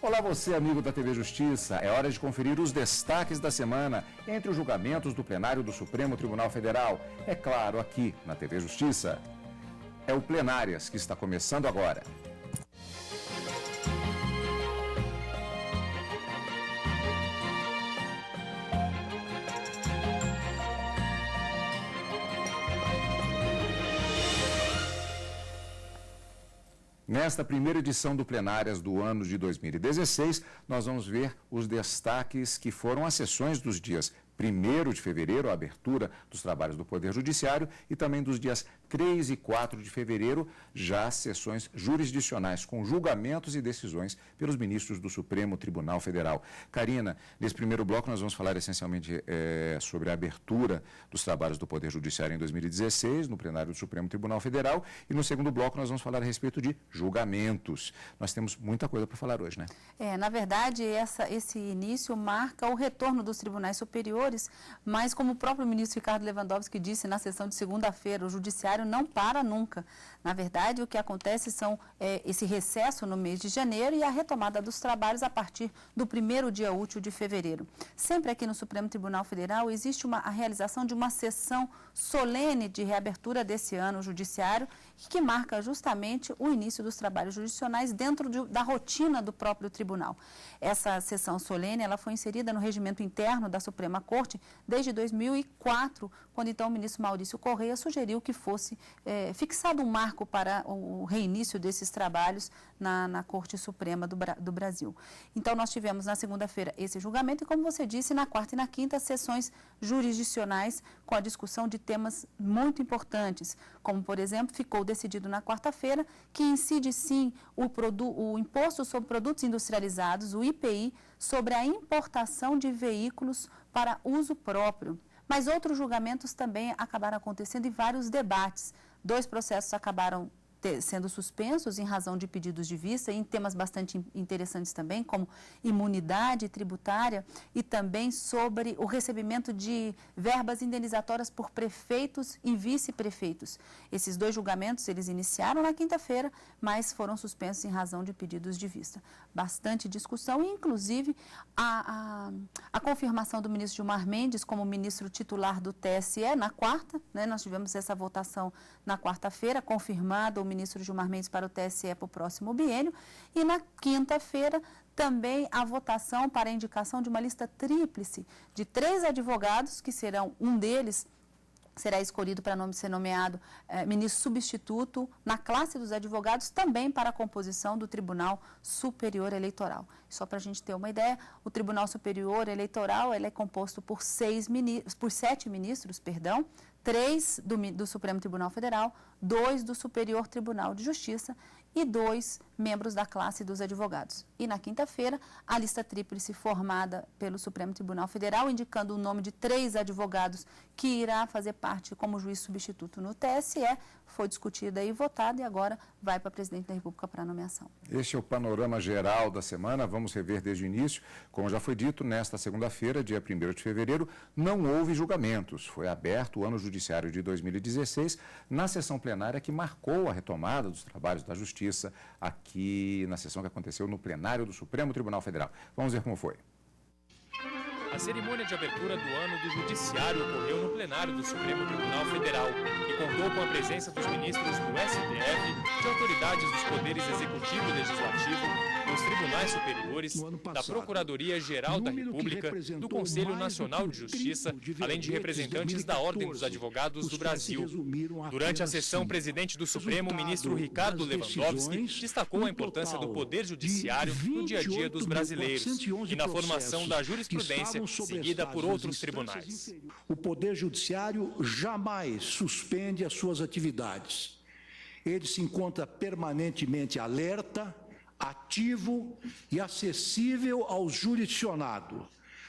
Olá você, amigo da TV Justiça. É hora de conferir os destaques da semana entre os julgamentos do plenário do Supremo Tribunal Federal. É claro, aqui na TV Justiça. É o Plenárias que está começando agora. Nesta primeira edição do Plenárias do ano de 2016, nós vamos ver os destaques que foram as sessões dos dias 1º de fevereiro, a abertura dos trabalhos do Poder Judiciário, e também dos dias 3 e 4 de fevereiro, já sessões jurisdicionais com julgamentos e decisões pelos ministros do Supremo Tribunal Federal. Karina, nesse primeiro bloco nós vamos falar essencialmente sobre a abertura dos trabalhos do Poder Judiciário em 2016, no plenário do Supremo Tribunal Federal, e no segundo bloco nós vamos falar a respeito de julgamentos. Nós temos muita coisa para falar hoje, né? Na verdade, esse início marca o retorno dos tribunais superiores, mas como o próprio ministro Ricardo Lewandowski disse na sessão de segunda-feira, o judiciário não para nunca. Na verdade, o que acontece são esse recesso no mês de janeiro e a retomada dos trabalhos a partir do primeiro dia útil de fevereiro. Sempre aqui no Supremo Tribunal Federal existe a realização de uma sessão solene de reabertura desse ano judiciário, que marca justamente o início dos trabalhos jurisdicionais dentro da rotina do próprio tribunal. Essa sessão solene ela foi inserida no regimento interno da Suprema Corte desde 2004, quando então o ministro Maurício Correia sugeriu que fosse fixado um marco para o reinício desses trabalhos na Corte Suprema do Brasil. Então, nós tivemos na segunda-feira esse julgamento e, como você disse, na quarta e na quinta, sessões jurisdicionais com a discussão de temas muito importantes, como, por exemplo, ficou decidido na quarta-feira que incide, sim, o Imposto sobre Produtos Industrializados, o IPI, sobre a importação de veículos para uso próprio. Mas outros julgamentos também acabaram acontecendo e vários debates. 2 processos acabaram sendo suspensos em razão de pedidos de vista, em temas bastante interessantes também, como imunidade tributária e também sobre o recebimento de verbas indenizatórias por prefeitos e vice-prefeitos. Esses 2 julgamentos, eles iniciaram na quinta-feira, mas foram suspensos em razão de pedidos de vista. Bastante discussão e, inclusive, a confirmação do ministro Gilmar Mendes como ministro titular do TSE na quarta, né? Nós tivemos essa votação na quarta-feira, confirmado o ministro Gilmar Mendes para o TSE para o próximo biênio, e na quinta-feira também a votação para a indicação de uma lista tríplice de 3 advogados, que serão, um deles será escolhido para ser nomeado ministro substituto na classe dos advogados, também para a composição do Tribunal Superior Eleitoral. Só para a gente ter uma ideia, o Tribunal Superior Eleitoral ele é composto por 7 ministros, 3 do Supremo Tribunal Federal, 2 do Superior Tribunal de Justiça e 2 membros da classe dos advogados. E na quinta-feira, a lista tríplice formada pelo Supremo Tribunal Federal, indicando o nome de 3 advogados que irá fazer parte como juiz substituto no TSE, foi discutida e votada e agora vai para a Presidente da República para a nomeação. Este é o panorama geral da semana, vamos rever desde o início. Como já foi dito, nesta segunda-feira, dia 1º de fevereiro, não houve julgamentos. Foi aberto o ano judiciário de 2016 na sessão plenária que marcou a retomada dos trabalhos da Justiça aqui na sessão que aconteceu no plenário do Supremo Tribunal Federal. Vamos ver como foi. A cerimônia de abertura do ano do Judiciário ocorreu no plenário do Supremo Tribunal Federal e contou com a presença dos ministros do STF, de autoridades dos poderes executivo e legislativo, dos tribunais superiores, da Procuradoria-Geral da República, do Conselho Nacional de Justiça, além de representantes da Ordem dos Advogados do Brasil. Durante a sessão, o presidente do Supremo, o ministro Ricardo Lewandowski, destacou a importância do Poder Judiciário no dia a dia dos brasileiros e na formação da jurisprudência seguida por outros tribunais. O Poder Judiciário jamais suspende as suas atividades. Ele se encontra permanentemente alerta, ativo e acessível ao jurisdicionado,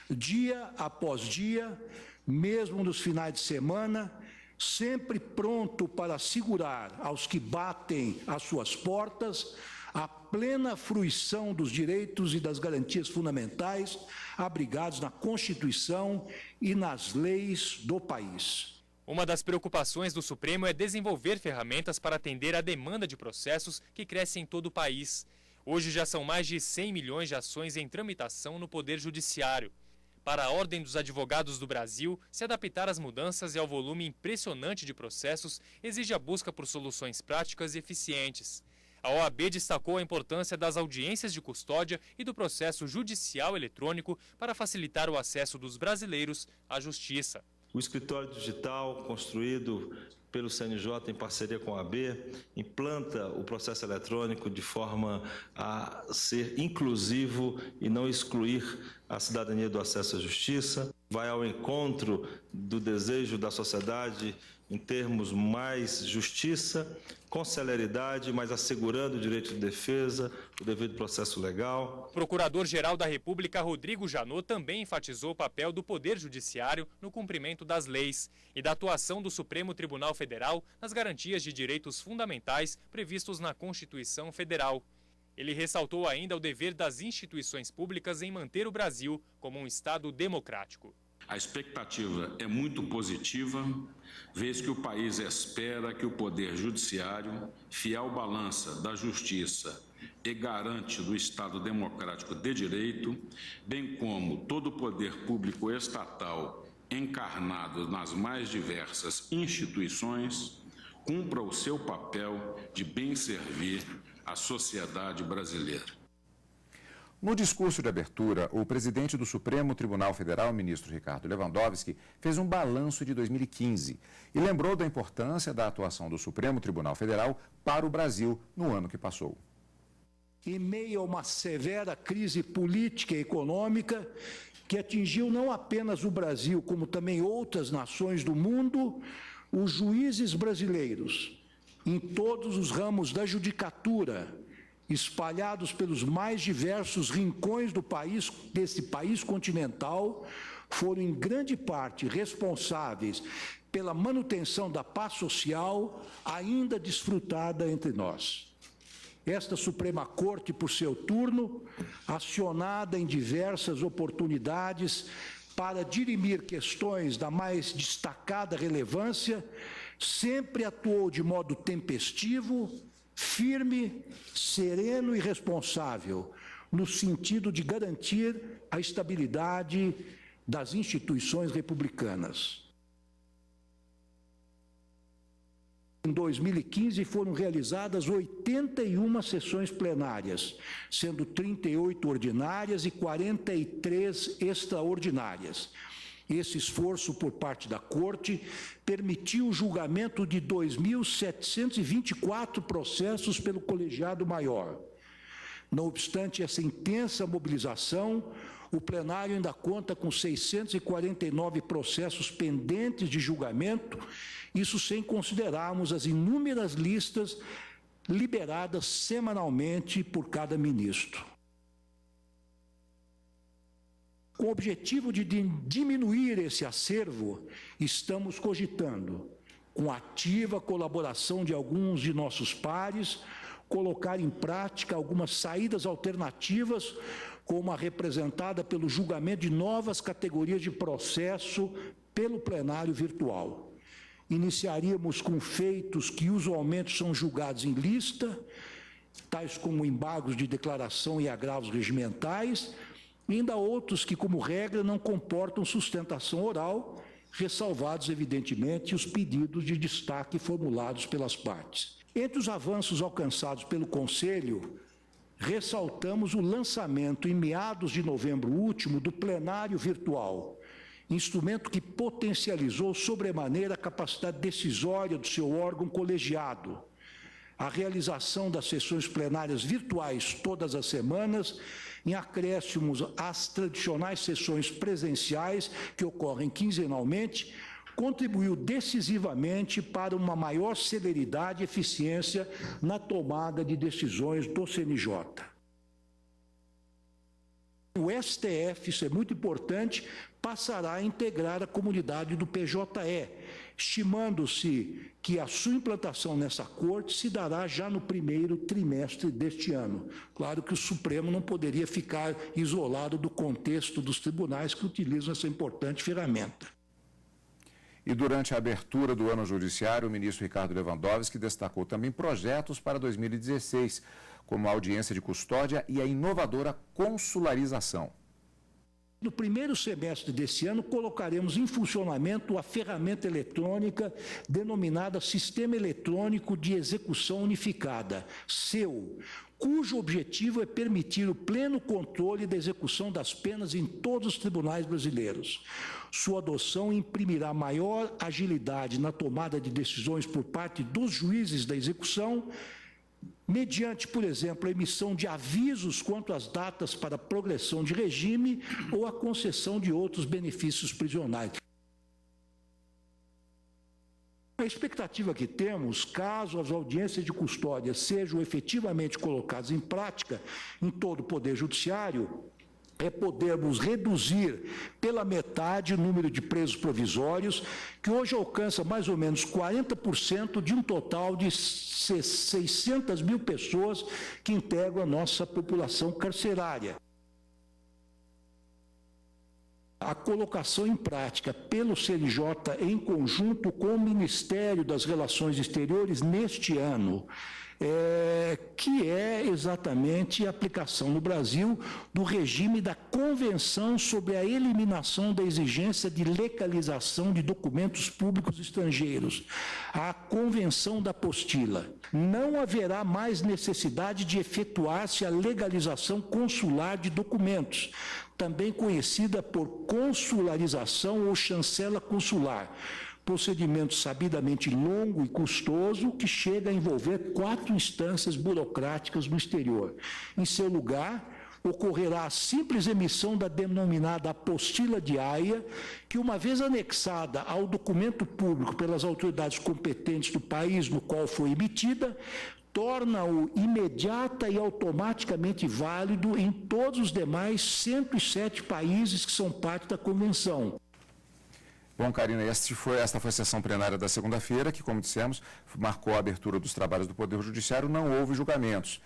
dia após dia, mesmo nos finais de semana, sempre pronto para assegurar aos que batem às suas portas a plena fruição dos direitos e das garantias fundamentais abrigados na Constituição e nas leis do país. Uma das preocupações do Supremo é desenvolver ferramentas para atender à demanda de processos que cresce em todo o país. Hoje já são mais de 100 milhões de ações em tramitação no Poder Judiciário. Para a Ordem dos Advogados do Brasil, se adaptar às mudanças e ao volume impressionante de processos exige a busca por soluções práticas e eficientes. A OAB destacou a importância das audiências de custódia e do processo judicial eletrônico para facilitar o acesso dos brasileiros à justiça. O escritório digital, construído pelo CNJ em parceria com a OAB, implanta o processo eletrônico de forma a ser inclusivo e não excluir a cidadania do acesso à justiça. Vai ao encontro do desejo da sociedade em termos mais justiça, com celeridade, mas assegurando o direito de defesa, o devido processo legal. O Procurador-Geral da República, Rodrigo Janot, também enfatizou o papel do Poder Judiciário no cumprimento das leis e da atuação do Supremo Tribunal Federal nas garantias de direitos fundamentais previstos na Constituição Federal. Ele ressaltou ainda o dever das instituições públicas em manter o Brasil como um Estado democrático. A expectativa é muito positiva, vez que o país espera que o Poder Judiciário, fiel balança da justiça e garante do Estado democrático de direito, bem como todo o poder público estatal encarnado nas mais diversas instituições, cumpra o seu papel de bem servir à sociedade brasileira. No discurso de abertura, o presidente do Supremo Tribunal Federal, ministro Ricardo Lewandowski, fez um balanço de 2015 e lembrou da importância da atuação do Supremo Tribunal Federal para o Brasil no ano que passou. Em meio a uma severa crise política e econômica que atingiu não apenas o Brasil, como também outras nações do mundo, os juízes brasileiros, em todos os ramos da judicatura, espalhados pelos mais diversos rincões desse país continental, foram em grande parte responsáveis pela manutenção da paz social ainda desfrutada entre nós. Esta Suprema Corte, por seu turno, acionada em diversas oportunidades para dirimir questões da mais destacada relevância, sempre atuou de modo tempestivo, firme, sereno e responsável, no sentido de garantir a estabilidade das instituições republicanas. Em 2015 foram realizadas 81 sessões plenárias, sendo 38 ordinárias e 43 extraordinárias. Esse esforço por parte da Corte permitiu o julgamento de 2.724 processos pelo colegiado maior. Não obstante essa intensa mobilização, o plenário ainda conta com 649 processos pendentes de julgamento, isso sem considerarmos as inúmeras listas liberadas semanalmente por cada ministro. Com o objetivo de diminuir esse acervo, estamos cogitando, com ativa colaboração de alguns de nossos pares, colocar em prática algumas saídas alternativas, como a representada pelo julgamento de novas categorias de processo pelo plenário virtual. Iniciaríamos com feitos que usualmente são julgados em lista, tais como embargos de declaração e agravos regimentais, e ainda outros que, como regra, não comportam sustentação oral, ressalvados, evidentemente, os pedidos de destaque formulados pelas partes. Entre os avanços alcançados pelo Conselho, ressaltamos o lançamento, em meados de novembro último, do plenário virtual, instrumento que potencializou sobremaneira a capacidade decisória do seu órgão colegiado, a realização das sessões plenárias virtuais todas as semanas, em acréscimos às tradicionais sessões presenciais que ocorrem quinzenalmente, contribuiu decisivamente para uma maior celeridade e eficiência na tomada de decisões do CNJ. O STF, isso é muito importante, passará a integrar a comunidade do PJE, estimando-se que a sua implantação nessa corte se dará já no primeiro trimestre deste ano. Claro que o Supremo não poderia ficar isolado do contexto dos tribunais que utilizam essa importante ferramenta. E durante a abertura do ano judiciário, o ministro Ricardo Lewandowski destacou também projetos para 2016, como a audiência de custódia e a inovadora consularização. No primeiro semestre desse ano, colocaremos em funcionamento a ferramenta eletrônica denominada Sistema Eletrônico de Execução Unificada, SEU, cujo objetivo é permitir o pleno controle da execução das penas em todos os tribunais brasileiros. Sua adoção imprimirá maior agilidade na tomada de decisões por parte dos juízes da execução, mediante, por exemplo, a emissão de avisos quanto às datas para progressão de regime ou a concessão de outros benefícios prisionais. A expectativa que temos, caso as audiências de custódia sejam efetivamente colocadas em prática em todo o Poder Judiciário, é podermos reduzir pela metade o número de presos provisórios, que hoje alcança mais ou menos 40% de um total de 600 mil pessoas que integram a nossa população carcerária. A colocação em prática pelo CNJ em conjunto com o Ministério das Relações Exteriores neste ano, que é exatamente a aplicação no Brasil do regime da Convenção sobre a Eliminação da Exigência de Legalização de Documentos Públicos Estrangeiros, a Convenção da Apostila. Não haverá mais necessidade de efetuar-se a legalização consular de documentos, também conhecida por consularização ou chancela consular, procedimento sabidamente longo e custoso que chega a envolver 4 instâncias burocráticas no exterior. Em seu lugar, ocorrerá a simples emissão da denominada apostila de Haia, que, uma vez anexada ao documento público pelas autoridades competentes do país no qual foi emitida, torna-o imediata e automaticamente válido em todos os demais 107 países que são parte da Convenção. Bom, Karina, esta foi a sessão plenária da segunda-feira, que, como dissemos, marcou a abertura dos trabalhos do Poder Judiciário. Não houve julgamentos.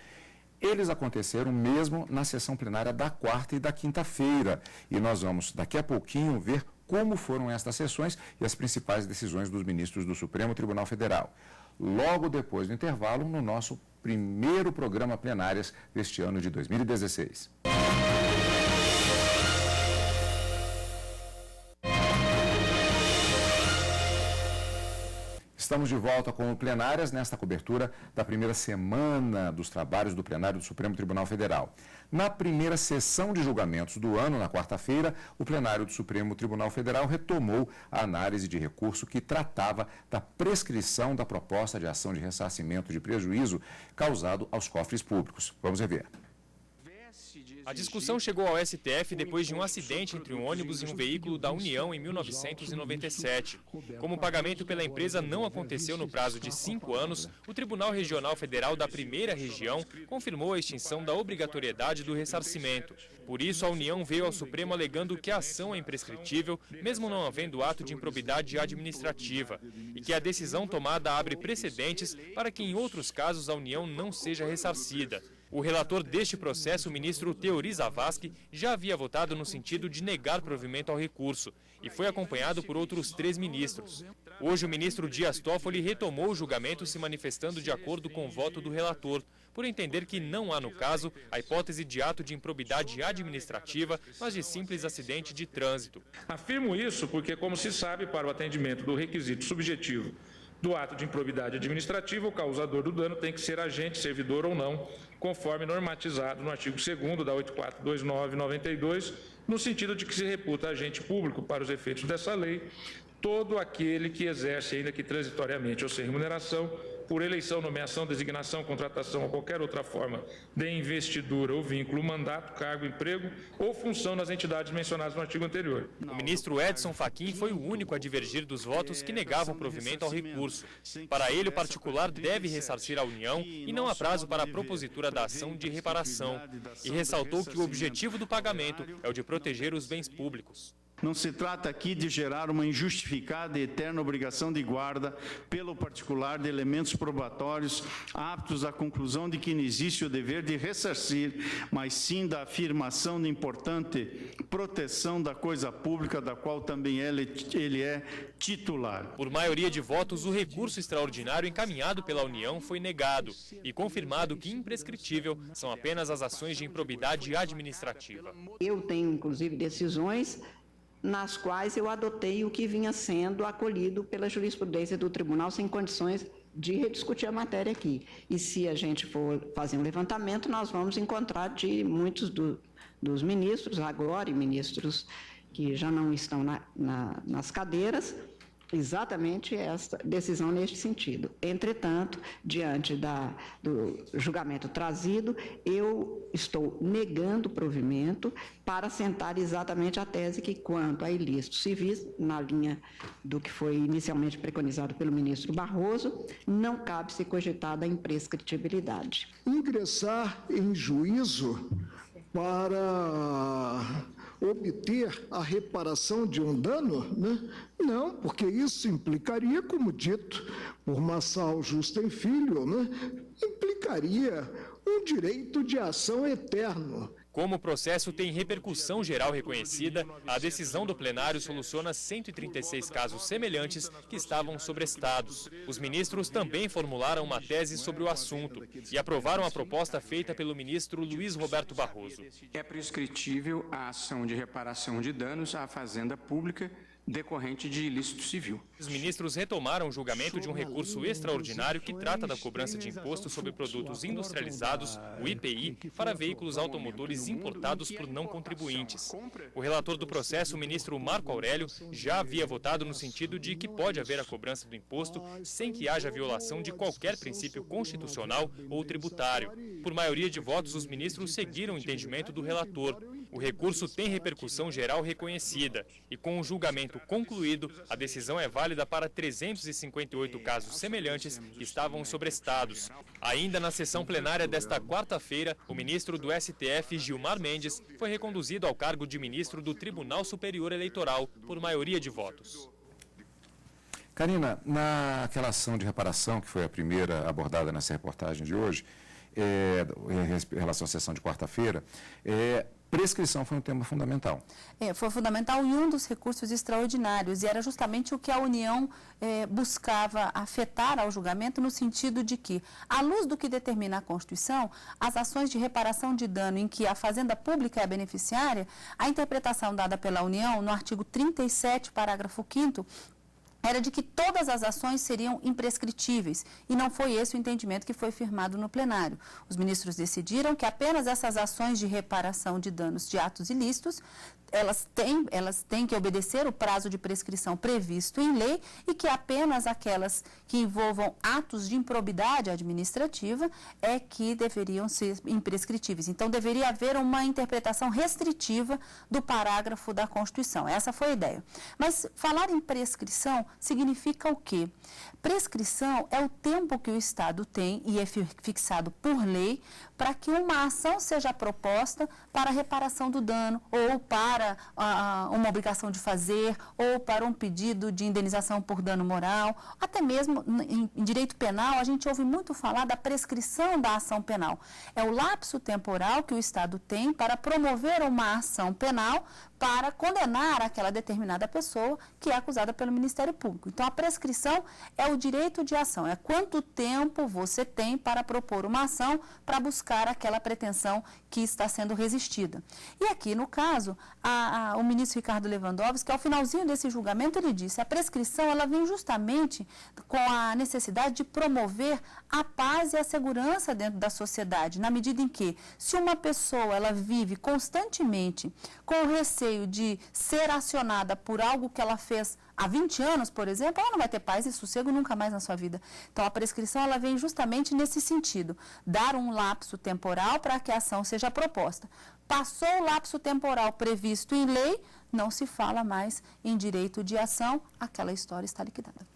Eles aconteceram mesmo na sessão plenária da quarta e da quinta-feira. E nós vamos, daqui a pouquinho, ver como foram estas sessões e as principais decisões dos ministros do Supremo Tribunal Federal. Logo depois do intervalo, no nosso primeiro programa plenárias deste ano de 2016. Estamos de volta com o Plenárias nesta cobertura da primeira semana dos trabalhos do plenário do Supremo Tribunal Federal. Na primeira sessão de julgamentos do ano, na quarta-feira, o plenário do Supremo Tribunal Federal retomou a análise de recurso que tratava da prescrição da proposta de ação de ressarcimento de prejuízo causado aos cofres públicos. Vamos rever. A discussão chegou ao STF depois de um acidente entre um ônibus e um veículo da União em 1997. Como o pagamento pela empresa não aconteceu no prazo de 5 anos, o Tribunal Regional Federal da Primeira Região confirmou a extinção da obrigatoriedade do ressarcimento. Por isso, a União veio ao Supremo alegando que a ação é imprescritível, mesmo não havendo ato de improbidade administrativa, e que a decisão tomada abre precedentes para que em outros casos a União não seja ressarcida. O relator deste processo, o ministro Teori Zavascki, já havia votado no sentido de negar provimento ao recurso e foi acompanhado por outros 3 ministros. Hoje, o ministro Dias Toffoli retomou o julgamento, se manifestando de acordo com o voto do relator, por entender que não há, no caso, a hipótese de ato de improbidade administrativa, mas de simples acidente de trânsito. Afirmo isso porque, como se sabe, para o atendimento do requisito subjetivo do ato de improbidade administrativa, o causador do dano tem que ser agente, servidor ou não, conforme normatizado no artigo 2º da 8429/92, no sentido de que se reputa agente público para os efeitos dessa lei todo aquele que exerce, ainda que transitoriamente ou sem remuneração, por eleição, nomeação, designação, contratação ou qualquer outra forma de investidura ou vínculo, mandato, cargo, emprego ou função nas entidades mencionadas no artigo anterior. O ministro Edson Fachin foi o único a divergir dos votos que negavam provimento ao recurso. Para ele, o particular deve ressarcir a União e não há prazo para a propositura da ação de reparação. E ressaltou que o objetivo do pagamento é o de proteger os bens públicos. Não se trata aqui de gerar uma injustificada e eterna obrigação de guarda pelo particular de elementos probatórios aptos à conclusão de que não existe o dever de ressarcir, mas sim da afirmação de importante proteção da coisa pública, da qual também ele é titular. Por maioria de votos, o recurso extraordinário encaminhado pela União foi negado e confirmado que imprescritível são apenas as ações de improbidade administrativa. Eu tenho, inclusive, decisões nas quais eu adotei o que vinha sendo acolhido pela jurisprudência do tribunal sem condições de rediscutir a matéria aqui. E se a gente for fazer um levantamento, nós vamos encontrar de muitos dos ministros agora e ministros que já não estão nas cadeiras, exatamente essa decisão neste sentido. Entretanto, diante do julgamento trazido, eu estou negando provimento para assentar exatamente a tese que, quanto a ilícitos civis, na linha do que foi inicialmente preconizado pelo ministro Barroso, não cabe ser cogitada a imprescritibilidade. Ingressar em juízo para obter a reparação de um dano, né? Não, porque isso implicaria, como dito por Massal Justen Filho, né? Implicaria um direito de ação eterno. Como o processo tem repercussão geral reconhecida, a decisão do plenário soluciona 136 casos semelhantes que estavam sobrestados. Os ministros também formularam uma tese sobre o assunto e aprovaram a proposta feita pelo ministro Luiz Roberto Barroso. É prescritível a ação de reparação de danos à fazenda pública decorrente de ilícito civil. Os ministros retomaram o julgamento de um recurso extraordinário que trata da cobrança de imposto sobre produtos industrializados, o IPI, para veículos automotores importados por não contribuintes. O relator do processo, o ministro Marco Aurélio, já havia votado no sentido de que pode haver a cobrança do imposto sem que haja violação de qualquer princípio constitucional ou tributário. Por maioria de votos, os ministros seguiram o entendimento do relator. O recurso tem repercussão geral reconhecida e, com o julgamento concluído, a decisão é válida para 358 casos semelhantes que estavam sobrestados. Ainda na sessão plenária desta quarta-feira, o ministro do STF, Gilmar Mendes, foi reconduzido ao cargo de ministro do Tribunal Superior Eleitoral por maioria de votos. Karina, naquela ação de reparação, que foi a primeira abordada nessa reportagem de hoje, em relação à sessão de quarta-feira, prescrição foi um tema fundamental. Foi fundamental e um dos recursos extraordinários, e era justamente o que a União buscava afetar ao julgamento, no sentido de que, à luz do que determina a Constituição, as ações de reparação de dano em que a Fazenda Pública é a beneficiária, a interpretação dada pela União, no artigo 37, parágrafo 5º, era de que todas as ações seriam imprescritíveis, e não foi esse o entendimento que foi firmado no plenário. Os ministros decidiram que apenas essas ações de reparação de danos de atos ilícitos, elas têm que obedecer o prazo de prescrição previsto em lei, e que apenas aquelas que envolvam atos de improbidade administrativa é que deveriam ser imprescritíveis. Então, deveria haver uma interpretação restritiva do parágrafo da Constituição. Essa foi a ideia. Mas falar em prescrição significa o quê? Prescrição é o tempo que o Estado tem, e é fixado por lei, para que uma ação seja proposta para a reparação do dano, ou para uma obrigação de fazer, ou para um pedido de indenização por dano moral. Até mesmo em direito penal, a gente ouve muito falar da prescrição da ação penal. É o lapso temporal que o Estado tem para promover uma ação penal para condenar aquela determinada pessoa que é acusada pelo Ministério Público. Então, a prescrição é o direito de ação, é quanto tempo você tem para propor uma ação para buscar aquela pretensão que está sendo resistida. E aqui, no caso, o ministro Ricardo Lewandowski, ao finalzinho desse julgamento, ele disse: a prescrição ela vem justamente com a necessidade de promover a paz e a segurança dentro da sociedade, na medida em que, se uma pessoa ela vive constantemente com o receio de ser acionada por algo que ela fez há 20 anos, por exemplo, ela não vai ter paz e sossego nunca mais na sua vida. Então, a prescrição ela vem justamente nesse sentido, dar um lapso temporal para que a ação seja proposta. Passou o lapso temporal previsto em lei, não se fala mais em direito de ação, aquela história está liquidada.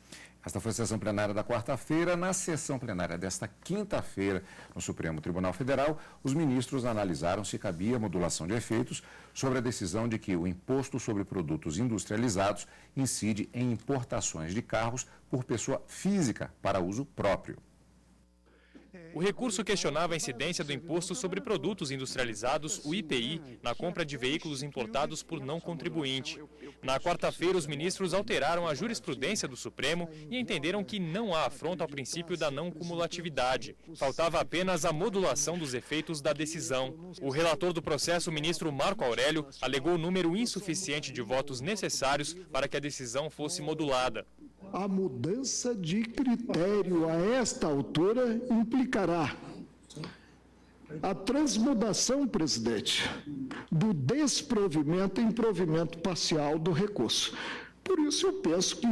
Esta foi a sessão plenária da quarta-feira. Na sessão plenária desta quinta-feira, no Supremo Tribunal Federal, os ministros analisaram se cabia modulação de efeitos sobre a decisão de que o imposto sobre produtos industrializados incide em importações de carros por pessoa física para uso próprio. O recurso questionava a incidência do Imposto sobre Produtos Industrializados, o IPI, na compra de veículos importados por não contribuinte. Na quarta-feira, os ministros alteraram a jurisprudência do Supremo e entenderam que não há afronta ao princípio da não cumulatividade. Faltava apenas a modulação dos efeitos da decisão. O relator do processo, o ministro Marco Aurélio, alegou número insuficiente de votos necessários para que a decisão fosse modulada. A mudança de critério a esta altura implicará a transmudação, presidente, do desprovimento em provimento parcial do recurso. Por isso, eu penso que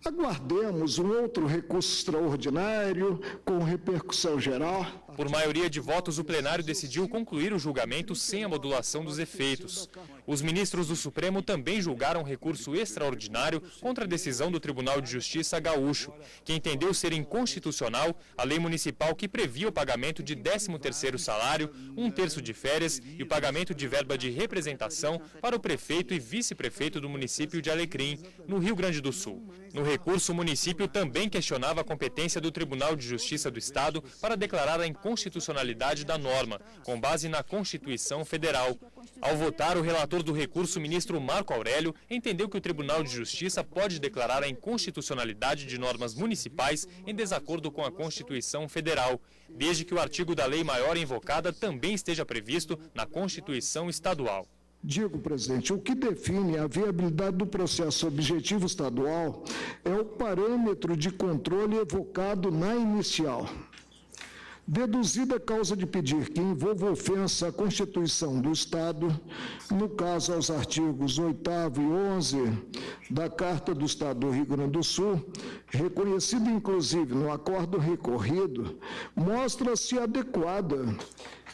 aguardemos um outro recurso extraordinário com repercussão geral. Por maioria de votos, o plenário decidiu concluir o julgamento sem a modulação dos efeitos. Os ministros do Supremo também julgaram recurso extraordinário contra a decisão do Tribunal de Justiça gaúcho, que entendeu ser inconstitucional a lei municipal que previa o pagamento de 13º salário, 1/3 de férias e o pagamento de verba de representação para o prefeito e vice-prefeito do município de Alecrim, no Rio Grande do Sul. No recurso, o município também questionava a competência do Tribunal de Justiça do Estado para declarar a inconstitucionalidade da norma, com base na Constituição Federal. Ao votar, o relator do recurso, o ministro Marco Aurélio, entendeu que o Tribunal de Justiça pode declarar a inconstitucionalidade de normas municipais em desacordo com a Constituição Federal, desde que o artigo da lei maior invocada também esteja previsto na Constituição Estadual. Digo, presidente, o que define a viabilidade do processo objetivo estadual é o parâmetro de controle evocado na inicial. Deduzida a causa de pedir que envolva ofensa à Constituição do Estado, no caso aos artigos 8º e 11 da Carta do Estado do Rio Grande do Sul, reconhecida inclusive no acordo recorrido, mostra-se adequada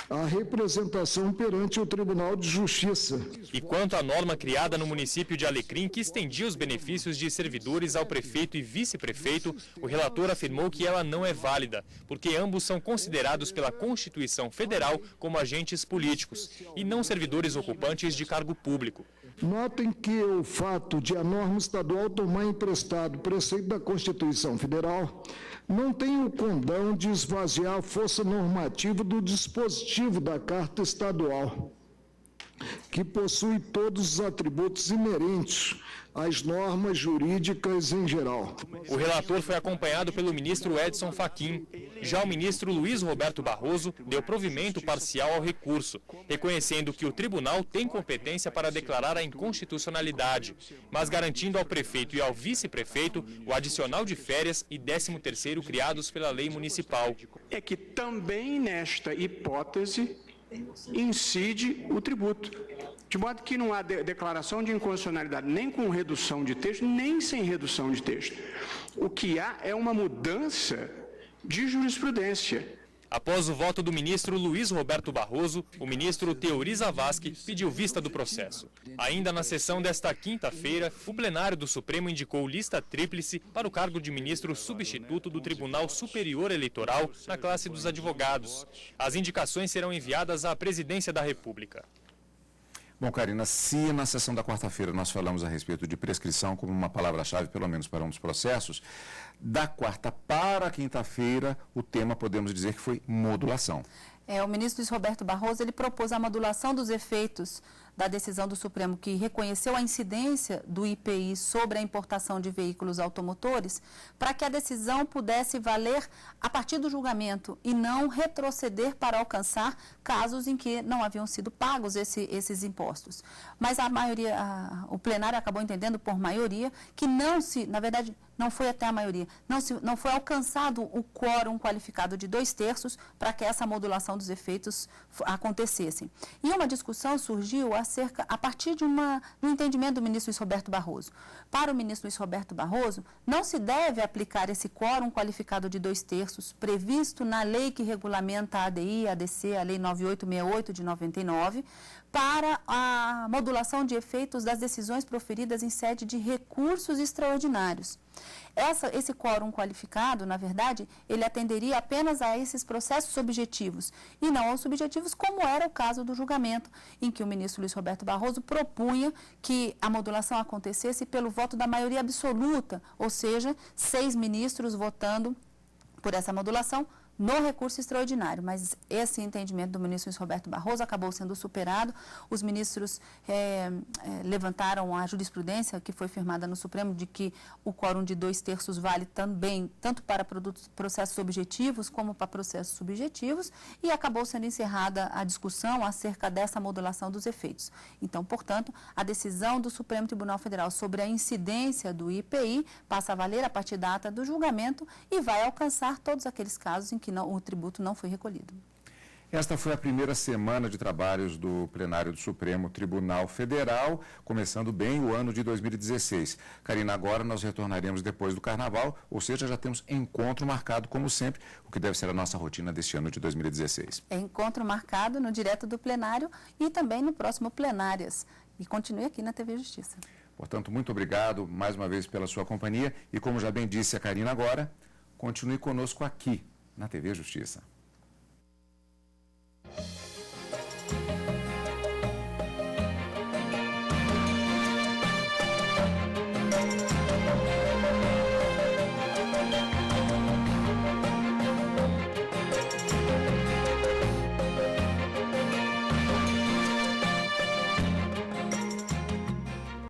a representação perante o Tribunal de Justiça. E quanto à norma criada no município de Alecrim, que estendia os benefícios de servidores ao prefeito e vice-prefeito, o relator afirmou que ela não é válida, porque ambos são considerados pela Constituição Federal como agentes políticos e não servidores ocupantes de cargo público. Notem que o fato de a norma estadual tomar emprestado preceito da Constituição Federal não tem o condão de esvaziar a força normativa do dispositivo da Carta Estadual, que possui todos os atributos inerentes às normas jurídicas em geral. O relator foi acompanhado pelo ministro Edson Fachin. Já o ministro Luiz Roberto Barroso deu provimento parcial ao recurso, reconhecendo que o tribunal tem competência para declarar a inconstitucionalidade, mas garantindo ao prefeito e ao vice-prefeito o adicional de férias e 13º criados pela lei municipal. É que também nesta hipótese incide o tributo, de modo que não há declaração de inconstitucionalidade nem com redução de texto, nem sem redução de texto. O que há é uma mudança de jurisprudência. Após o voto do ministro Luiz Roberto Barroso, o ministro Teori Zavascki pediu vista do processo. Ainda na sessão desta quinta-feira, o plenário do Supremo indicou lista tríplice para o cargo de ministro substituto do Tribunal Superior Eleitoral na classe dos advogados. As indicações serão enviadas à Presidência da República. Bom, Karina, se na sessão da quarta-feira nós falamos a respeito de prescrição como uma palavra-chave, pelo menos para um dos processos, da quarta para a quinta-feira, o tema podemos dizer que foi modulação. O ministro Luiz Roberto Barroso, ele propôs a modulação dos efeitos da decisão do Supremo, que reconheceu a incidência do IPI sobre a importação de veículos automotores, para que a decisão pudesse valer a partir do julgamento e não retroceder para alcançar casos em que não haviam sido pagos esses impostos. Mas a maioria, o plenário acabou entendendo por maioria que na verdade, não foi até a maioria, não foi alcançado o quórum qualificado de 2/3 para que essa modulação dos efeitos acontecesse. E uma discussão surgiu a partir de um entendimento do ministro Luiz Roberto Barroso. Para o ministro Luiz Roberto Barroso, não se deve aplicar esse quórum qualificado de 2/3 previsto na lei que regulamenta a ADI, a ADC, a Lei 9868 de 99, para a modulação de efeitos das decisões proferidas em sede de recursos extraordinários. Esse quórum qualificado, na verdade, ele atenderia apenas a esses processos subjetivos e não aos subjetivos, como era o caso do julgamento, em que o ministro Luiz Roberto Barroso propunha que a modulação acontecesse pelo voto da maioria absoluta, ou seja, 6 ministros votando por essa modulação no recurso extraordinário, mas esse entendimento do ministro Luiz Roberto Barroso acabou sendo superado. Os ministros levantaram a jurisprudência que foi firmada no Supremo de que o quórum de 2/3 vale também tanto para processos objetivos como para processos subjetivos, e acabou sendo encerrada a discussão acerca dessa modulação dos efeitos. Então, portanto, a decisão do Supremo Tribunal Federal sobre a incidência do IPI passa a valer a partir da data do julgamento e vai alcançar todos aqueles casos em que o tributo não foi recolhido. Esta foi a primeira semana de trabalhos do plenário do Supremo Tribunal Federal, começando bem o ano de 2016. Karina, agora nós retornaremos depois do Carnaval, ou seja, já temos encontro marcado, como sempre, o que deve ser a nossa rotina deste ano de 2016. É encontro marcado no Direto do Plenário e também no próximo Plenárias. E continue aqui na TV Justiça. Portanto, muito obrigado mais uma vez pela sua companhia e, como já bem disse a Karina agora, continue conosco aqui na TV Justiça.